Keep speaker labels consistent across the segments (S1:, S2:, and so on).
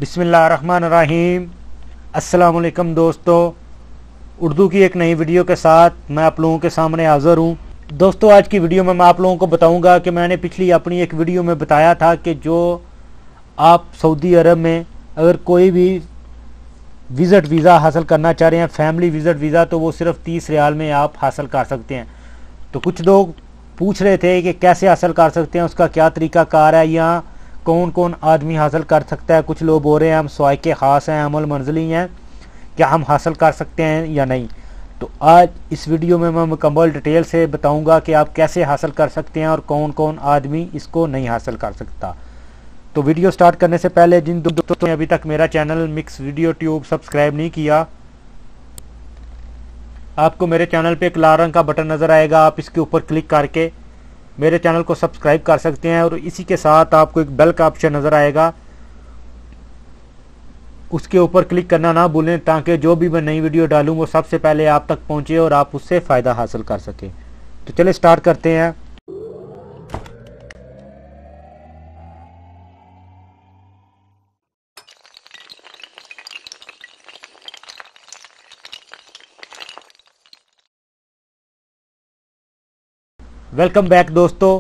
S1: बिस्मिल्लाहिर्रहमानिर्रहीम। अस्सलाम वालेकुम दोस्तों, उर्दू की एक नई वीडियो के साथ मैं आप लोगों के सामने हाज़िर हूँ। दोस्तों, आज की वीडियो में मैं आप लोगों को बताऊंगा कि मैंने पिछली अपनी एक वीडियो में बताया था कि जो आप सऊदी अरब में अगर कोई भी विज़िट वीज़ा हासिल करना चाह रहे हैं, फैमिली विज़िट वीज़ा, तो वो सिर्फ 30 रियाल में आप हासिल कर सकते हैं। तो कुछ लोग पूछ रहे थे कि कैसे हासिल कर सकते हैं, उसका क्या तरीका कार है, या कौन कौन आदमी हासिल कर सकता है। कुछ लोग बोल रहे हैं हम स्वाइक के ख़ास हैं, अमल मंजिली हैं, क्या हम हासिल कर सकते हैं या नहीं। तो आज इस वीडियो में मैं मुकम्मल डिटेल से बताऊंगा कि आप कैसे हासिल कर सकते हैं और कौन कौन आदमी इसको नहीं हासिल कर सकता। तो वीडियो स्टार्ट करने से पहले जिन दोस्तों ने अभी तक मेरा channel mix video tube subscribe नहीं किया, आपको मेरे चैनल पे एक लाल रंग का बटन नज़र आएगा, आप इसके ऊपर क्लिक करके मेरे चैनल को सब्सक्राइब कर सकते हैं। और इसी के साथ आपको एक बेल का ऑप्शन नज़र आएगा, उसके ऊपर क्लिक करना ना भूलें, ताकि जो भी मैं नई वीडियो डालूं वो सबसे पहले आप तक पहुंचे और आप उससे फ़ायदा हासिल कर सकें। तो चलिए स्टार्ट करते हैं। वेलकम बैक दोस्तों।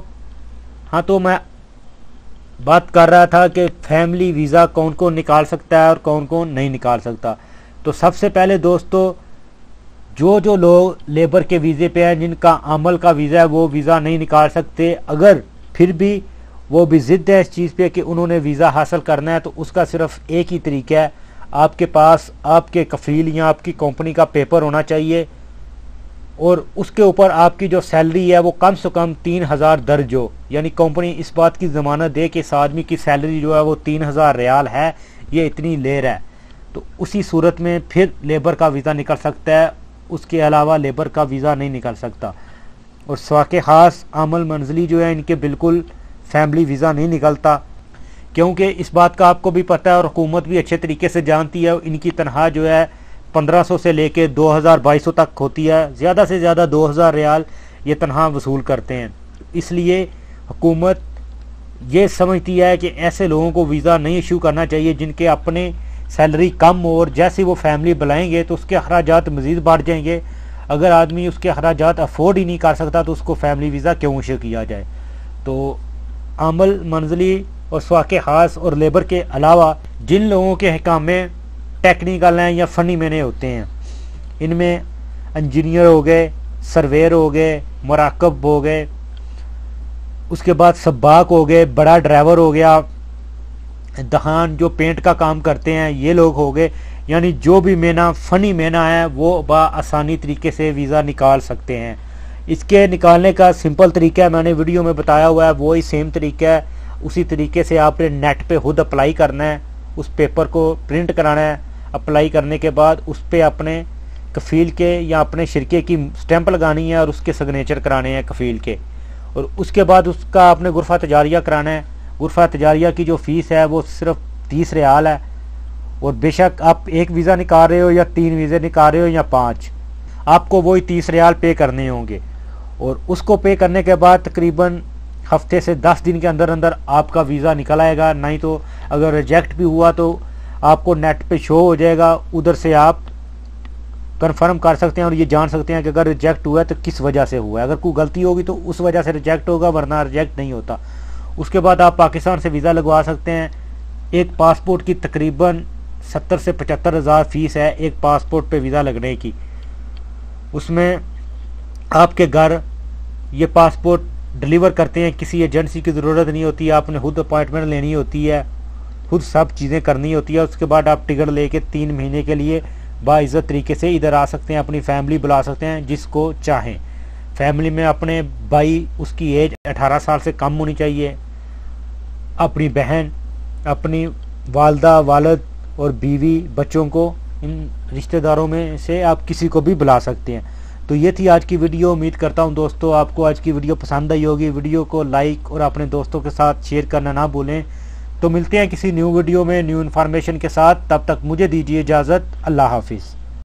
S1: हाँ, तो मैं बात कर रहा था कि फैमिली वीज़ा कौन कौन निकाल सकता है और कौन कौन नहीं निकाल सकता। तो सबसे पहले दोस्तों, जो लोग लेबर के वीज़े पे हैं, जिनका अमल का वीज़ा है, वो वीज़ा नहीं निकाल सकते। अगर फिर भी वो भी ज़िद्द है इस चीज़ पे कि उन्होंने वीज़ा हासिल करना है, तो उसका सिर्फ एक ही तरीका है, आपके पास आपके कफ़ील या आपकी कंपनी का पेपर होना चाहिए और उसके ऊपर आपकी जो सैलरी है वो कम से कम 3000 दर्ज हो। यानी कंपनी इस बात की ज़मानत दे कि इस आदमी की सैलरी जो है वो 3000 रियाल है, ये इतनी ले रहा है। तो उसी सूरत में फिर लेबर का वीज़ा निकल सकता है, उसके अलावा लेबर का वीज़ा नहीं निकल सकता। और स्वाके ख़ास अमल मंजिली जो है, इनके बिल्कुल फैमिली वीज़ा नहीं निकलता, क्योंकि इस बात का आपको भी पता है और हुकूमत भी अच्छे तरीके से जानती है। इनकी तनख्वाह जो है 1500 से लेके 2000-2200 तक होती है, ज़्यादा से ज़्यादा 2000 रियाल ये तनख्वाह वसूल करते हैं। इसलिए हुकूमत ये समझती है कि ऐसे लोगों को वीज़ा नहीं इशू करना चाहिए जिनके अपने सैलरी कम हो, और जैसे वो फैमिली बुलाएंगे तो उसके अखराजात मज़ीद बढ़ जाएंगे। अगर आदमी उसके अखराजात अफोर्ड ही नहीं कर सकता तो उसको फैमिली वीज़ा क्यों इशू किया जाए। तो अमल मंजिली और स्वाके ख़ास और लेबर के अलावा जिन लोगों के हकाम में टेक्निकल हैं या फ़नी मैंने होते हैं, इनमें इंजीनियर हो गए, सर्वेयर हो गए, मुराकब हो गए, उसके बाद सब्बाक हो गए, बड़ा ड्राइवर हो गया, दहान जो पेंट का काम करते हैं, ये लोग हो गए। यानी जो भी मेना फ़नी मेना है वो आसानी तरीके से वीज़ा निकाल सकते हैं। इसके निकालने का सिंपल तरीका है, मैंने वीडियो में बताया हुआ है, वही सेम तरीका है। उसी तरीके से आपने नेट पे खुद अप्लाई करना है, उस पेपर को प्रिंट कराना है। अप्लाई करने के बाद उस पर अपने कफ़ील के या अपने शिरके की स्टैंप लगानी है और उसके सिग्नेचर कराने हैं कफ़ील के। और उसके बाद उसका आपने गुरफ़ा तजारिया कराना है। गुरफ़ा तजारिया की जो फ़ीस है वो सिर्फ 30 रियाल है। और बेशक आप एक वीज़ा निकाल रहे हो या 3 वीज़े निकाल रहे हो या 5, आपको वही 30 रियाल पे करने होंगे। और उसको पे करने के बाद तकरीबन हफ्ते से 10 दिन के अंदर अंदर आपका वीज़ा निकल आएगा। नहीं तो अगर रिजेक्ट भी हुआ तो आपको नेट पे शो हो जाएगा, उधर से आप कंफर्म कर सकते हैं और ये जान सकते हैं कि अगर रिजेक्ट हुआ है तो किस वजह से हुआ है। अगर कोई गलती होगी तो उस वजह से रिजेक्ट होगा, वरना रिजेक्ट नहीं होता। उसके बाद आप पाकिस्तान से वीज़ा लगवा सकते हैं। एक पासपोर्ट की तकरीबन 70 से 75 हज़ार फ़ीस है एक पासपोर्ट पे वीज़ा लगने की। उसमें आपके घर ये पासपोर्ट डिलीवर करते हैं, किसी एजेंसी की ज़रूरत नहीं होती, आपने खुद अपॉइंटमेंट लेनी होती है, खुद सब चीज़ें करनी होती है। उसके बाद आप टिकट लेके 3 महीने के लिए बाइज़्ज़त तरीके से इधर आ सकते हैं, अपनी फैमिली बुला सकते हैं जिसको चाहें। फैमिली में अपने भाई, उसकी एज 18 साल से कम होनी चाहिए, अपनी बहन, अपनी वालदा वालद और बीवी, बच्चों को, इन रिश्तेदारों में से आप किसी को भी बुला सकते हैं। तो ये थी आज की वीडियो। उम्मीद करता हूँ दोस्तों आपको आज की वीडियो पसंद आई होगी। वीडियो को लाइक और अपने दोस्तों के साथ शेयर करना ना भूलें। तो मिलते हैं किसी न्यू वीडियो में न्यू इन्फॉर्मेशन के साथ, तब तक मुझे दीजिए इजाज़त। अल्लाह हाफिज़।